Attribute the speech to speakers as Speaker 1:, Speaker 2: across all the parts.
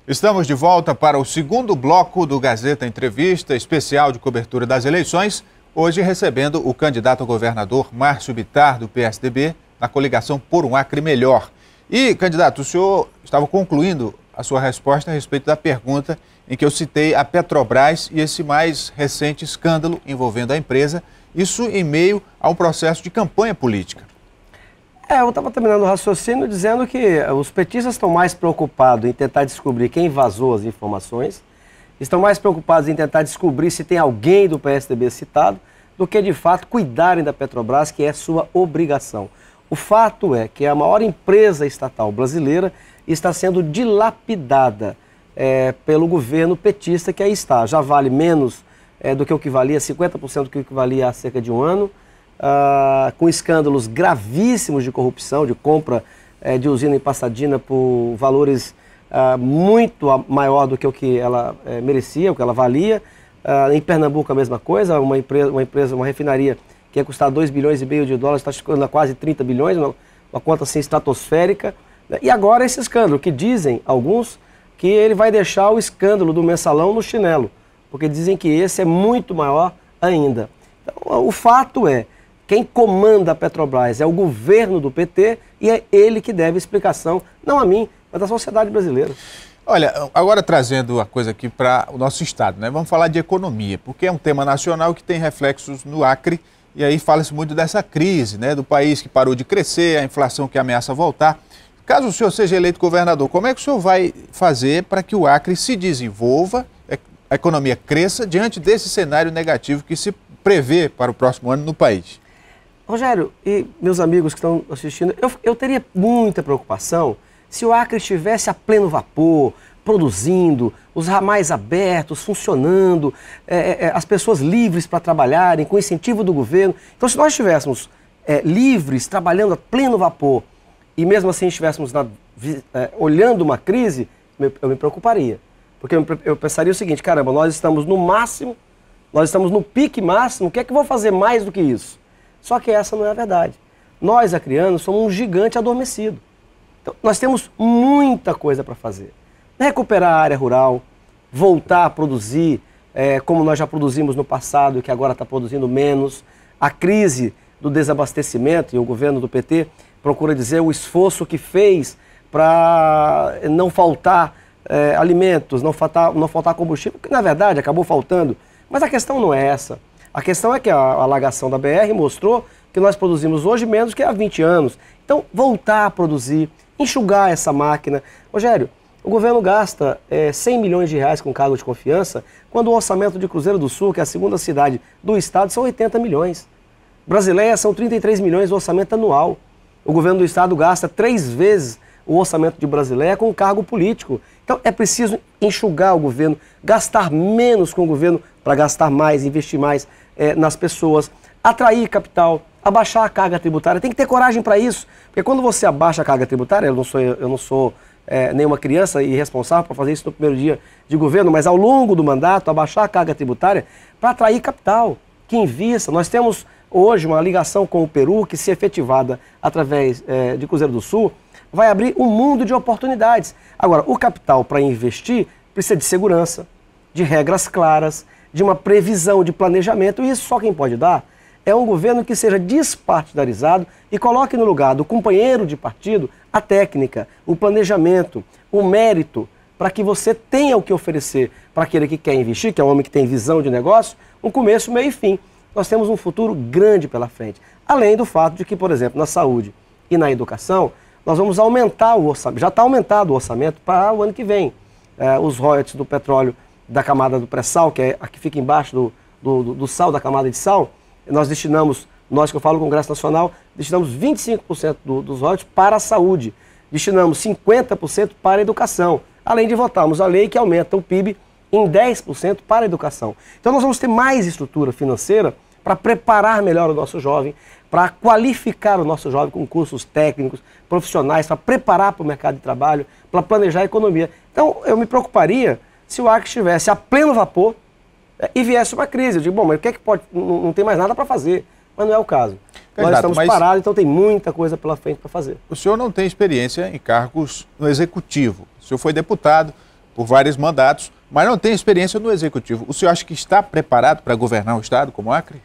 Speaker 1: Estamos de volta para o segundo bloco do Gazeta Entrevista, especial de cobertura das eleições, hoje recebendo o candidato a governador Márcio Bittar, do PSDB, na coligação Por um Acre Melhor. E, candidato, o senhor estava concluindo a sua resposta a respeito da pergunta em que eu citei a Petrobras e esse mais recente escândalo envolvendo a empresa, isso em meio a um processo de campanha política.
Speaker 2: Eu estava terminando o raciocínio dizendo que os petistas estão mais preocupados em tentar descobrir quem vazou as informações, estão mais preocupados em tentar descobrir se tem alguém do PSDB citado, do que de fato cuidarem da Petrobras, que é sua obrigação. O fato é que a maior empresa estatal brasileira está sendo dilapidada pelo governo petista que aí está. Já vale menos do que o que valia, 50% do que o que valia há cerca de um ano. Com escândalos gravíssimos de corrupção, de compra de usina em Pasadena por valores muito maior do que o que ela merecia, o que ela valia. Em Pernambuco a mesma coisa, uma refinaria que ia custar 2,5 bilhões de dólares, está chegando a quase 30 bilhões, uma conta assim estratosférica. E agora esse escândalo, que dizem alguns que ele vai deixar o escândalo do mensalão no chinelo, porque dizem que esse é muito maior ainda. Então, o fato é, quem comanda a Petrobras é o governo do PT e é ele que deve explicação, não a mim, mas à sociedade brasileira.
Speaker 1: Olha, agora trazendo a coisa aqui para o nosso estado, né? Vamos falar de economia, porque é um tema nacional que tem reflexos no Acre e aí fala-se muito dessa crise, né? Do país que parou de crescer, a inflação que ameaça voltar. Caso o senhor seja eleito governador, como é que o senhor vai fazer para que o Acre se desenvolva, a economia cresça diante desse cenário negativo que se prevê para o próximo ano no país?
Speaker 2: Rogério e meus amigos que estão assistindo, eu teria muita preocupação se o Acre estivesse a pleno vapor, produzindo, os ramais abertos, funcionando, as pessoas livres para trabalharem, com incentivo do governo. Então, se nós estivéssemos livres, trabalhando a pleno vapor, e mesmo assim estivéssemos olhando uma crise, eu me preocuparia. Porque eu pensaria o seguinte, caramba, nós estamos no máximo, nós estamos no pique máximo, o que é que eu vou fazer mais do que isso? Só que essa não é a verdade. Nós, acreanos, somos um gigante adormecido. Então, nós temos muita coisa para fazer. Recuperar a área rural, voltar a produzir como nós já produzimos no passado e que agora está produzindo menos. A crise do desabastecimento, e o governo do PT procura dizer o esforço que fez para não faltar alimentos, não faltar combustível, que na verdade acabou faltando. Mas a questão não é essa. A questão é que a alagação da BR mostrou que nós produzimos hoje menos que há 20 anos. Então, voltar a produzir, enxugar essa máquina. Rogério, o governo gasta 100 milhões de reais com cargo de confiança, quando o orçamento de Cruzeiro do Sul, que é a segunda cidade do estado, são 80 milhões. Brasileia são 33 milhões do orçamento anual. O governo do estado gasta 3 vezes o orçamento de Brasileia com cargo político. Então, é preciso enxugar o governo, gastar menos com o governo para gastar mais, investir mais nas pessoas, atrair capital, abaixar a carga tributária. Tem que ter coragem para isso, porque quando você abaixa a carga tributária, eu não sou nenhuma criança irresponsável para fazer isso no primeiro dia de governo, mas ao longo do mandato, abaixar a carga tributária para atrair capital, que invista. Nós temos hoje uma ligação com o Peru que, se efetivada através de Cruzeiro do Sul, vai abrir um mundo de oportunidades. Agora, o capital para investir precisa de segurança, de regras claras, de uma previsão, de planejamento, e isso só quem pode dar é um governo que seja despartidarizado e coloque no lugar do companheiro de partido a técnica, o planejamento, o mérito, para que você tenha o que oferecer para aquele que quer investir, que é um homem que tem visão de negócio, um começo, meio e fim. Nós temos um futuro grande pela frente. Além do fato de que, por exemplo, na saúde e na educação, nós vamos aumentar o orçamento, já está aumentado o orçamento para o ano que vem. Os royalties do petróleo da camada do pré-sal, que é a que fica embaixo do sal, da camada de sal, nós destinamos, nós que eu falo, Congresso Nacional, destinamos 25% dos royalties para a saúde, destinamos 50% para a educação, além de votarmos a lei que aumenta o PIB em 10% para a educação. Então nós vamos ter mais estrutura financeira para preparar melhor o nosso jovem, para qualificar o nosso jovem com cursos técnicos, profissionais, para preparar para o mercado de trabalho, para planejar a economia. Então eu me preocuparia se o Acre estivesse a pleno vapor e viesse uma crise. Eu digo, bom, mas o que é que pode? Não tem mais nada para fazer. Mas não é o caso. Nós estamos parados, então tem muita coisa pela frente para fazer.
Speaker 1: O senhor não tem experiência em cargos no Executivo. O senhor foi deputado, por vários mandatos, mas não tem experiência no Executivo. O senhor acha que está preparado para governar o Estado como Acre?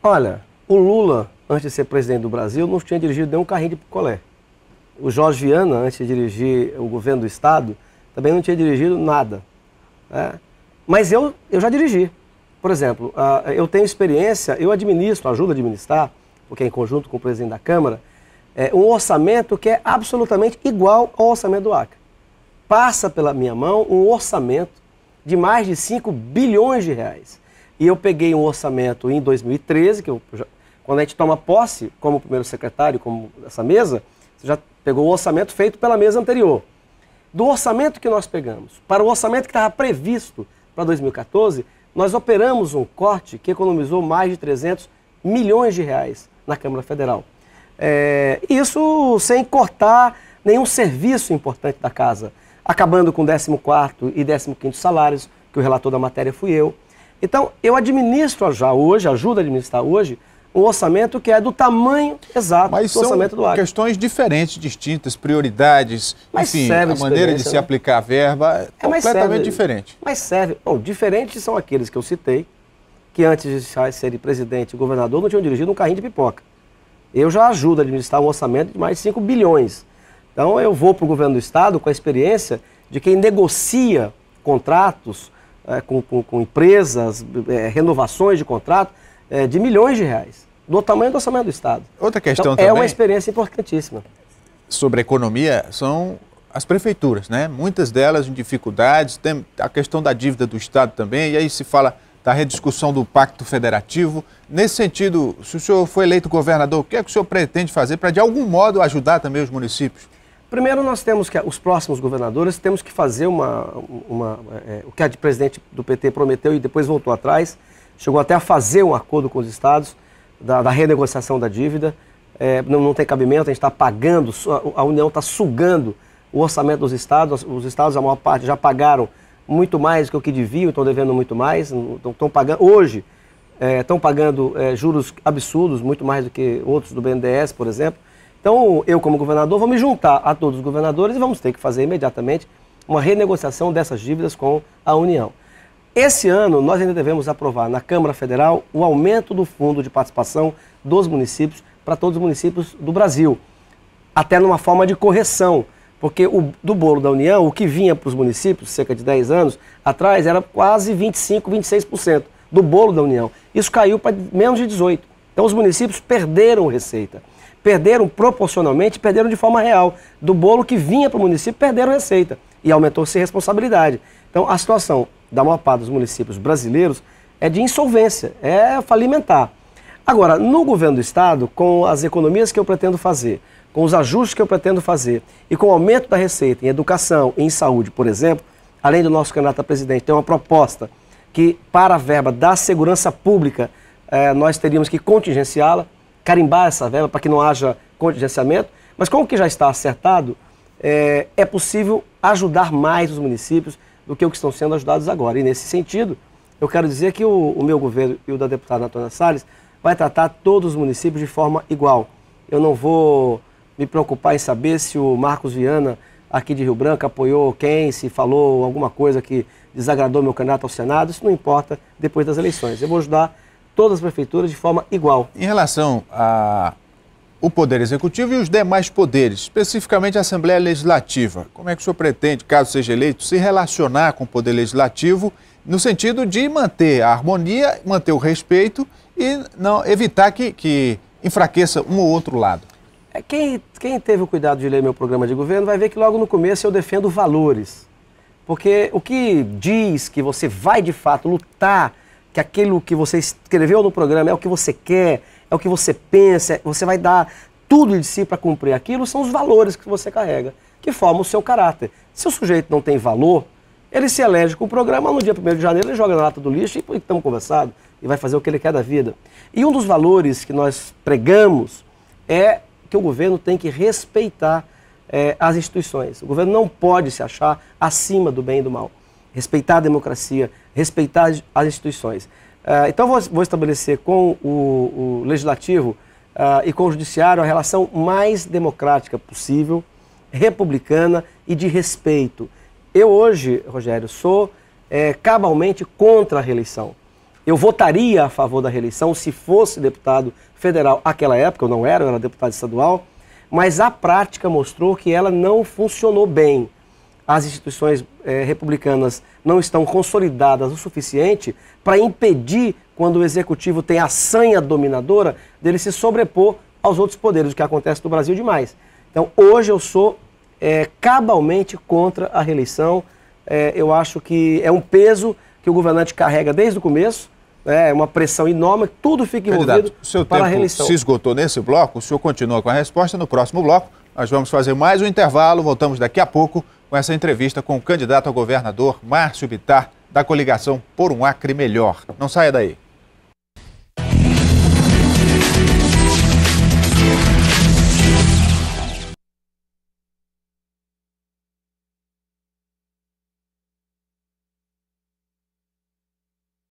Speaker 2: Olha, o Lula, antes de ser presidente do Brasil, não tinha dirigido nenhum carrinho de picolé. O Jorge Viana, antes de dirigir o governo do Estado, também não tinha dirigido nada, né? Mas eu já dirigi. Por exemplo, eu tenho experiência, eu administro, ajudo a administrar, porque é em conjunto com o presidente da Câmara, um orçamento que é absolutamente igual ao orçamento do Acre. Passa pela minha mão um orçamento de mais de 5 bilhões de reais. E eu peguei um orçamento em 2013, quando a gente toma posse como primeiro secretário, como essa mesa, você já pegou o orçamento feito pela mesa anterior. Do orçamento que nós pegamos para o orçamento que estava previsto para 2014, nós operamos um corte que economizou mais de 300 milhões de reais na Câmara Federal. Isso sem cortar nenhum serviço importante da casa, acabando com o 14º e 15º salários, que o relator da matéria fui eu. Então, eu administro já hoje, ajudo a administrar hoje, um orçamento que é do tamanho exato do orçamento do Acre.
Speaker 1: Mas são questões diferentes, distintas, prioridades, enfim, a maneira de se aplicar a verba é completamente diferente.
Speaker 2: Mas serve. Bom, diferentes são aqueles que eu citei, que antes de serem presidente e governador não tinham dirigido um carrinho de pipoca. Eu já ajudo a administrar um orçamento de mais de 5 bilhões. Então eu vou para o governo do Estado com a experiência de quem negocia contratos com empresas, renovações de contrato de milhões de reais, do tamanho do orçamento do Estado.
Speaker 1: Outra questão
Speaker 2: então,
Speaker 1: também...
Speaker 2: É uma experiência importantíssima.
Speaker 1: Sobre a economia, são as prefeituras, né? Muitas delas em dificuldades, tem a questão da dívida do Estado também, e aí se fala da rediscussão do Pacto Federativo. Nesse sentido, se o senhor foi eleito governador, o que é que o senhor pretende fazer para, de algum modo, ajudar também os municípios?
Speaker 2: Primeiro, nós temos que, os próximos governadores, temos que fazer o que a presidente do PT prometeu e depois voltou atrás, chegou até a fazer um acordo com os estados da renegociação da dívida. Não tem cabimento, a gente está pagando, a União está sugando o orçamento dos estados, os estados, a maior parte, já pagaram muito mais do que o que deviam, estão devendo muito mais, estão pagando, hoje, estão pagando juros absurdos, muito mais do que outros do BNDES, por exemplo. Então, eu como governador vou me juntar a todos os governadores e vamos ter que fazer imediatamente uma renegociação dessas dívidas com a União. Esse ano, nós ainda devemos aprovar na Câmara Federal o aumento do fundo de participação dos municípios para todos os municípios do Brasil, até numa forma de correção, porque do bolo da União, o que vinha para os municípios, cerca de 10 anos atrás, era quase 25%, 26% do bolo da União. Isso caiu para menos de 18%. Então, os municípios perderam receita. Perderam proporcionalmente, perderam de forma real. Do bolo que vinha para o município, perderam receita. E aumentou-se a responsabilidade. Então, a situação da maior parte dos municípios brasileiros é de insolvência, é falimentar. Agora, no governo do Estado, com as economias que eu pretendo fazer, com os ajustes que eu pretendo fazer e com o aumento da receita em educação e em saúde, por exemplo, além do nosso candidato a presidente, tem uma proposta que, para a verba da segurança pública, nós teríamos que contingenciá-la, carimbar essa verba para que não haja contingenciamento, mas como que já está acertado, é possível ajudar mais os municípios do que o que estão sendo ajudados agora. E nesse sentido, eu quero dizer que o meu governo e o da deputada Antônia Salles vai tratar todos os municípios de forma igual. Eu não vou me preocupar em saber se o Marcos Viana, aqui de Rio Branco, apoiou quem, se falou alguma coisa que desagradou meu candidato ao Senado, isso não importa depois das eleições. Eu vou ajudar todas as prefeituras de forma igual.
Speaker 1: Em relação ao Poder Executivo e os demais poderes, especificamente a Assembleia Legislativa, como é que o senhor pretende, caso seja eleito, se relacionar com o Poder Legislativo no sentido de manter a harmonia, manter o respeito e não evitar que enfraqueça um ou outro lado?
Speaker 2: Quem teve o cuidado de ler meu programa de governo vai ver que logo no começo eu defendo valores. Porque o que diz que você vai de fato lutar, que aquilo que você escreveu no programa é o que você quer, é o que você pensa, você vai dar tudo de si para cumprir aquilo, são os valores que você carrega, que formam o seu caráter. Se o sujeito não tem valor, ele se elege com o programa, no dia 1º de janeiro ele joga na lata do lixo e estamos conversando, e vai fazer o que ele quer da vida. E um dos valores que nós pregamos é que o governo tem que respeitar as instituições. O governo não pode se achar acima do bem e do mal. Respeitar a democracia, respeitar as instituições. Então, vou estabelecer com o Legislativo e com o Judiciário a relação mais democrática possível, republicana e de respeito. Eu hoje, Rogério, sou cabalmente contra a reeleição. Eu votaria a favor da reeleição se fosse deputado federal. Naquela época eu não era, eu era deputado estadual, mas a prática mostrou que ela não funcionou bem. As instituições republicanas não estão consolidadas o suficiente para impedir, quando o executivo tem a sanha dominadora, dele se sobrepor aos outros poderes, o que acontece no Brasil demais. Então, hoje eu sou cabalmente contra a reeleição. Eu acho que é um peso que o governante carrega desde o começo, é uma pressão enorme, tudo fica envolvido para a reeleição.
Speaker 1: Se esgotou nesse bloco, o senhor continua com a resposta. No próximo bloco, nós vamos fazer mais um intervalo, voltamos daqui a pouco com essa entrevista com o candidato a governador Márcio Bittar, da coligação Por um Acre Melhor. Não saia daí.